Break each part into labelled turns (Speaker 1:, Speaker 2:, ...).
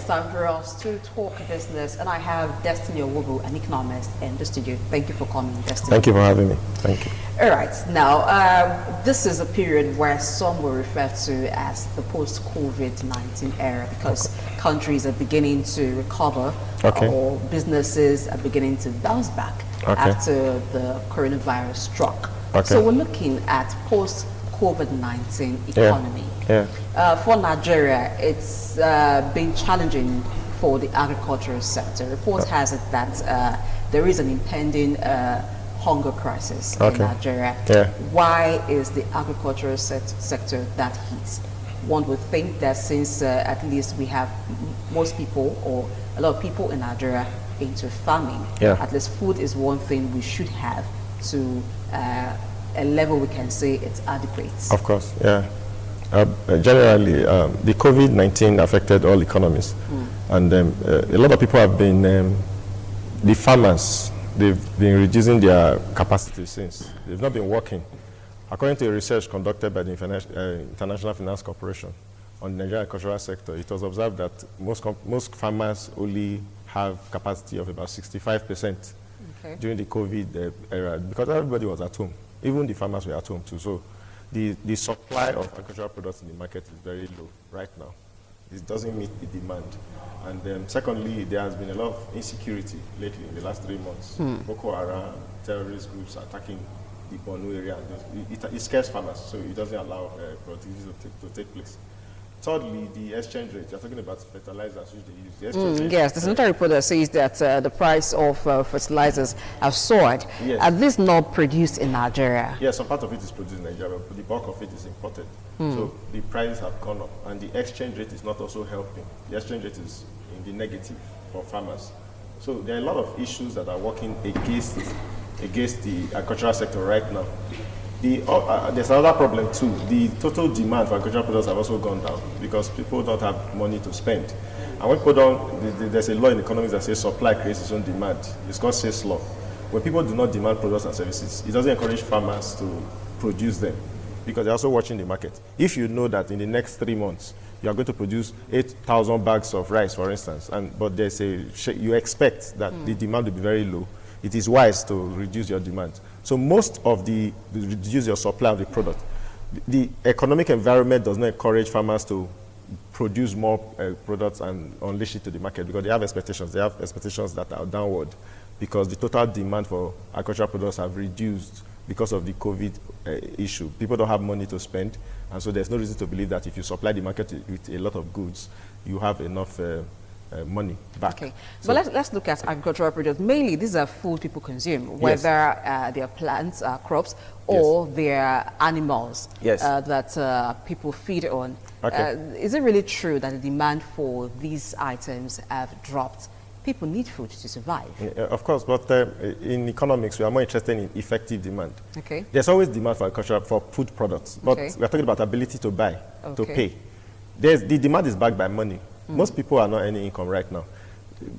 Speaker 1: time for us to talk business, and I have Destiny Owogo, an economist, in the studio. Thank you for coming, Destiny.
Speaker 2: Thank you for having me. Thank you.
Speaker 1: All right. Now, this is a period where some will refer to as the post-COVID-19 era because countries are beginning to recover or businesses are beginning to bounce back after the coronavirus struck. So we're looking at post-COVID-19 economy. For Nigeria, it's been challenging for the agricultural sector. Report has it that there is an impending hunger crisis in Nigeria. Why is the agricultural sector that hit? One would think that since at least we have most people or a lot of people in Nigeria into farming, at least food is one thing we should have to a level we can say it's adequate.
Speaker 2: Of course, generally, the COVID-19 affected all economies, and a lot of people have been, the farmers, they've been reducing their capacity since. They've not been working. According to a research conducted by the International Finance Corporation on the Nigerian agricultural sector, it was observed that most farmers only have capacity of about 65% during the COVID era because everybody was at home. Even the farmers were at home too. So the supply of agricultural products in the market is very low right now. It doesn't meet the demand. And secondly, there has been a lot of insecurity lately in the last 3 months. Boko Haram, terrorist groups attacking the Borno area. It scares farmers, so it doesn't allow productivity to take place. Thirdly, the exchange rate. You're talking about fertilizers which they use. The exchange rate,
Speaker 1: yes, there's another report that says that the price of fertilizers have soared. Are these not produced in Nigeria?
Speaker 2: Yes, some part of it is produced in Nigeria, but the bulk of it is imported. So the prices have gone up, and the exchange rate is not also helping. The exchange rate is in the negative for farmers. So there are a lot of issues that are working against the agricultural sector right now. There's another problem too. The total demand for agricultural products have also gone down because people don't have money to spend. And when people don't, there's a law in economics that says supply creates its own demand. It's called sales law. When people do not demand products and services, it doesn't encourage farmers to produce them because they're also watching the market. If you know that in the next 3 months, you are going to produce 8,000 bags of rice, for instance, but you expect that the demand will be very low, it is wise to reduce your demand. So most of reduce your supply of the product. The economic environment does not encourage farmers to produce more products and unleash it to the market because they have expectations. They have expectations that are downward because the total demand for agricultural products have reduced because of the COVID issue. People don't have money to spend, and so there's no reason to believe that if you supply the market with a lot of goods, you have enough money back.
Speaker 1: So, but let's look at agricultural products. Mainly, these are food people consume, whether they are plants, crops, or they are animals that people feed on. Is it really true that the demand for these items have dropped? People need food to survive.
Speaker 2: Of course, but in economics, we are more interested in effective demand. There's always demand for agriculture, for food products, but we are talking about ability to buy, to pay. The demand is backed by money. Most people are not earning income right now.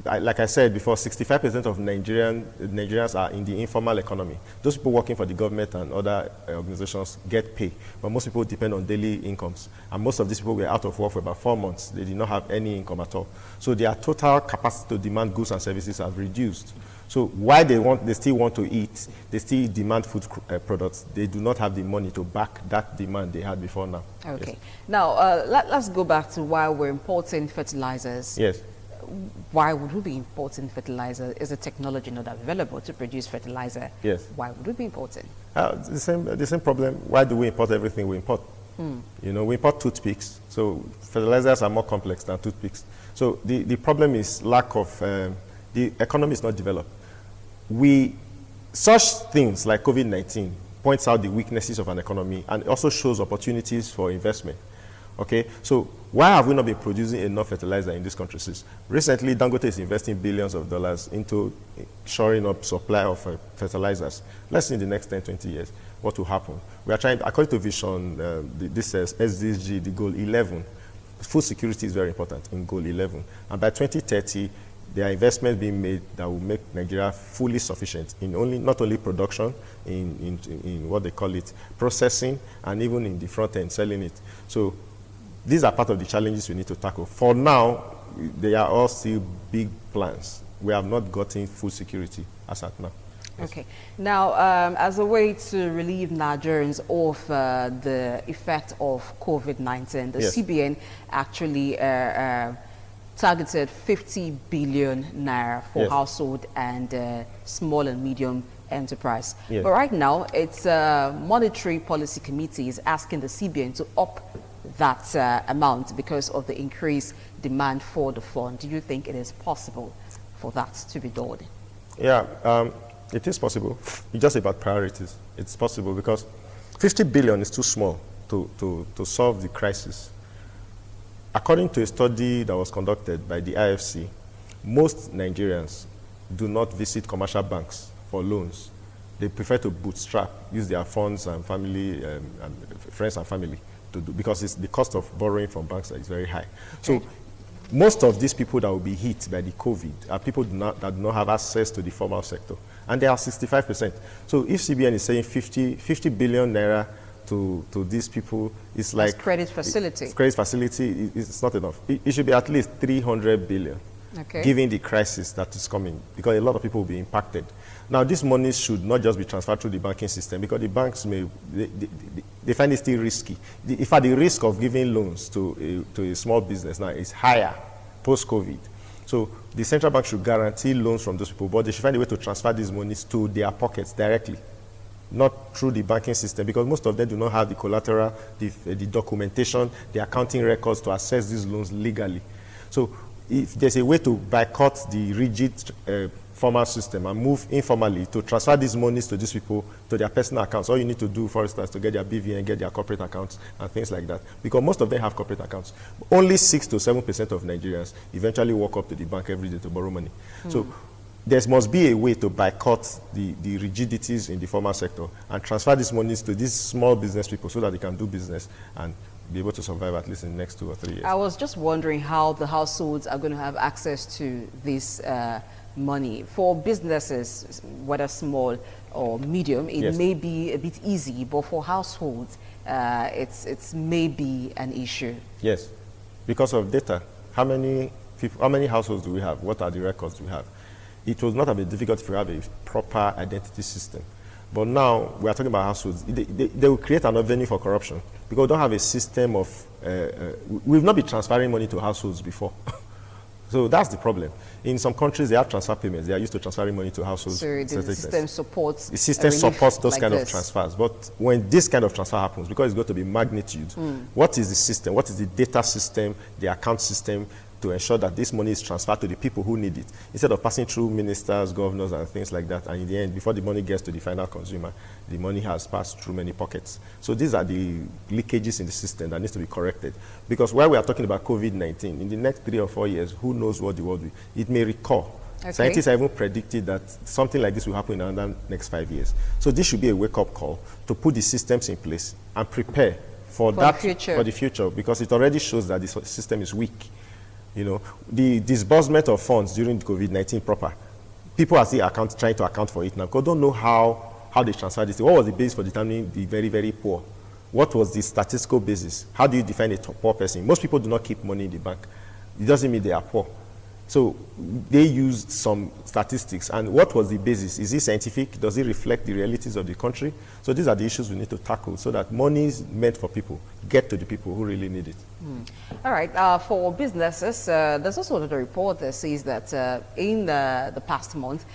Speaker 2: Like I said before, 65% of Nigerians are in the informal economy. Those people working for the government and other organizations get pay, but most people depend on daily incomes. And most of these people were out of work for about 4 months. They did not have any income at all. So their total capacity to demand goods and services have reduced. So why they still want to eat, they still demand food products, they do not have the money to back that demand they had before now.
Speaker 1: Now, let's go back to why we're importing fertilizers. Why would we be importing fertilizer? Is the technology not available to produce fertilizer? Why would we be importing?
Speaker 2: The same problem. Why do we import everything we import? You know, we import toothpicks. So fertilizers are more complex than toothpicks. So the problem is lack of, the economy is not developed. Such things like COVID-19 points out the weaknesses of an economy and also shows opportunities for investment. So why have we not been producing enough fertilizer in these countries? Recently, Dangote is investing billions of dollars into shoring up supply of fertilizers. Let's see in the next 10, 20 years what will happen. We are trying, according to Vision, this says SDG, the goal 11, food security is very important in goal 11. And by 2030, there are investments being made that will make Nigeria fully sufficient in not only production, in what they call it, processing, and even in the front end, selling it. So these are part of the challenges we need to tackle. For now, they are all still big plans. We have not gotten full security as at now. Yes.
Speaker 1: Okay. Now, as a way to relieve Nigerians of the effect of COVID-19, the CBN actually targeted 50 billion naira for household and small and medium enterprise. But right now, it's Monetary Policy Committee is asking the CBN to up that amount because of the increased demand for the fund. Do you think it is possible for that to be done?
Speaker 2: Yeah, it is possible. It's just about priorities. It's possible because 50 billion is too small to solve the crisis. According to a study that was conducted by the IFC, most Nigerians do not visit commercial banks for loans. They prefer to bootstrap, use their funds and family, friends and family to do, because it's the cost of borrowing from banks is very high. So most of these people that will be hit by the COVID are people that do not have access to the formal sector. And they are 65%. So if CBN is saying 50 billion naira to these people, it's like...
Speaker 1: That's credit facility.
Speaker 2: Credit facility, it's not enough. It should be at least 300 billion, given the crisis that is coming, because a lot of people will be impacted. Now, this money should not just be transferred through the banking system, because the banks they find it still risky. In fact, the risk of giving loans to a small business now is higher post-COVID. So the central bank should guarantee loans from those people, but they should find a way to transfer these monies to their pockets directly, not through the banking system, because most of them do not have the collateral, the documentation, the accounting records to access these loans legally. So if there's a way to boycott the rigid formal system and move informally to transfer these monies to these people to their personal accounts, all you need to do, for instance, to get their BVN, get their corporate accounts and things like that, because most of them have corporate accounts. Only 6 to 7% of Nigerians eventually walk up to the bank every day to borrow money. So there must be a way to boycott the rigidities in the formal sector and transfer these monies to these small business people so that they can do business and be able to survive at least in the next 2 or 3 years.
Speaker 1: I was just wondering how the households are going to have access to this money. For businesses, whether small or medium, it may be a bit easy, but for households, it's maybe an issue.
Speaker 2: Yes, because of data. How many households do we have? What are the records we have? It was not a bit difficult if you have a proper identity system. But now we are talking about households. They will create an avenue for corruption because we don't have a system of, we've not been transferring money to households before. So that's the problem. In some countries, they have transfer payments. They are used to transferring money to households.
Speaker 1: So the system supports...
Speaker 2: The system supports those kind of transfers. But when this kind of transfer happens, because it's going to be magnitude, what is the system? What is the data system, the account system to ensure that this money is transferred to the people who need it, instead of passing through ministers, governors, and things like that, and in the end, before the money gets to the final consumer, the money has passed through many pockets. So these are the leakages in the system that needs to be corrected. Because while we are talking about COVID-19, in the next 3 or 4 years, who knows what the world will be? It may recur. Scientists have even predicted that something like this will happen in the next 5 years. So this should be a wake-up call to put the systems in place and prepare for the future, because it already shows that the system is weak. You know, the disbursement of funds during COVID-19 proper, people are still trying to account for it now because don't know how they transfer this. What was the basis for determining the very, very poor? What was the statistical basis? How do you define a poor person? Most people do not keep money in the bank. It doesn't mean they are poor. So they used some statistics. And what was the basis? Is it scientific? Does it reflect the realities of the country? So these are the issues we need to tackle so that money is meant for people, get to the people who really need it.
Speaker 1: All right. For businesses, there's also another report that says that in the past month,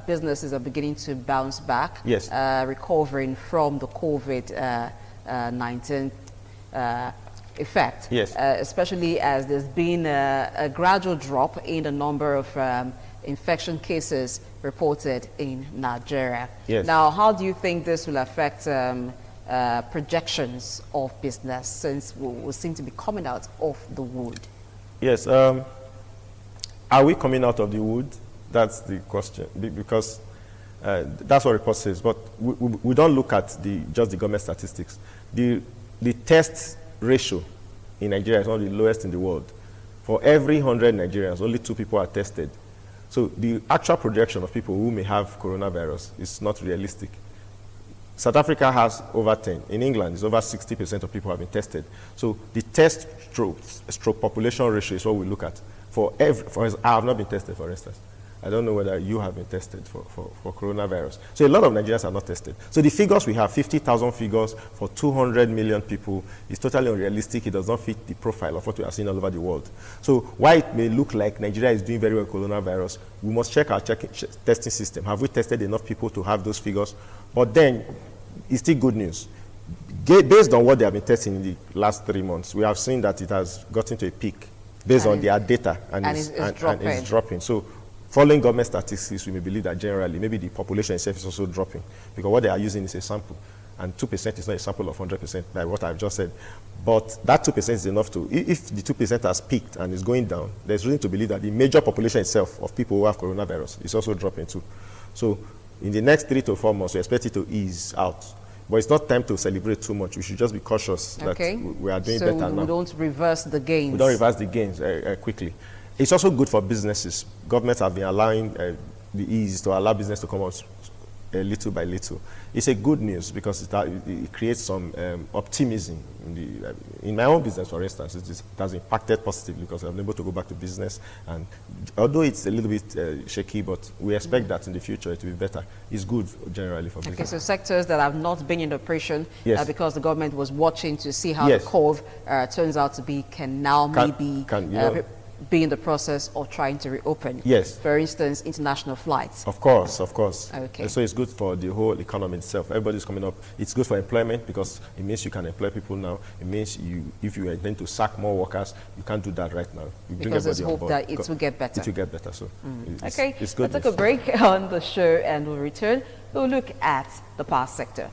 Speaker 1: businesses are beginning to bounce back, recovering from the COVID-19 effect, especially as there's been a gradual drop in the number of infection cases reported in Nigeria. Now, how do you think this will affect projections of business, since we seem to be coming out of the wood?
Speaker 2: Yes. Are we coming out of the wood? That's the question, because that's what the report says. But we don't look at just the government statistics. The test ratio in Nigeria is one of the lowest in the world. For every 100 Nigerians, only 2 people are tested. So the actual projection of people who may have coronavirus is not realistic. South Africa has over 10. In England, it's over 60% of people have been tested. So the test stroke population ratio is what we look at. I have not been tested, for instance. I don't know whether you have been tested for coronavirus. So a lot of Nigerians are not tested. So the figures we have, 50,000 figures for 200 million people, is totally unrealistic. It does not fit the profile of what we are seeing all over the world. So while it may look like Nigeria is doing very well with coronavirus, we must check our testing system. Have we tested enough people to have those figures? But then, it's still good news. Based on what they have been testing in the last 3 months, we have seen that it has gotten to a peak based on their data, and it's dropping. So following government statistics, we may believe that generally, maybe the population itself is also dropping, because what they are using is a sample, and 2% is not a sample of 100%, like what I've just said. But that 2% is enough to, if the 2% has peaked and is going down, there's reason to believe that the major population itself of people who have coronavirus is also dropping too. So in the next 3 to 4 months, we expect it to ease out. But it's not time to celebrate too much. We should just be cautious that we are doing better now.
Speaker 1: So we don't reverse the gains.
Speaker 2: We don't reverse the gains quickly. It's also good for businesses. Governments have been allowing the ease to allow business to come out little by little. It's a good news because it creates some optimism. In my own business, for instance, it has impacted positively because I'm able to go back to business. And although it's a little bit shaky, but we expect that in the future it will be better. It's good generally for business.
Speaker 1: Okay, so sectors that have not been in operation because the government was watching to see how the curve turns out to be can now maybe be in the process of trying to reopen.
Speaker 2: Yes.
Speaker 1: For instance, international flights.
Speaker 2: Of course, of course.
Speaker 1: Okay.
Speaker 2: And so it's good for the whole economy itself. Everybody's coming up. It's good for employment because it means you can employ people now. It means if you intend to sack more workers, you can't do that right now. You
Speaker 1: because there's hope that it will get better.
Speaker 2: It will get better. So
Speaker 1: okay.
Speaker 2: It's good.
Speaker 1: We'll take a break on the show and we'll return. We'll look at the power sector.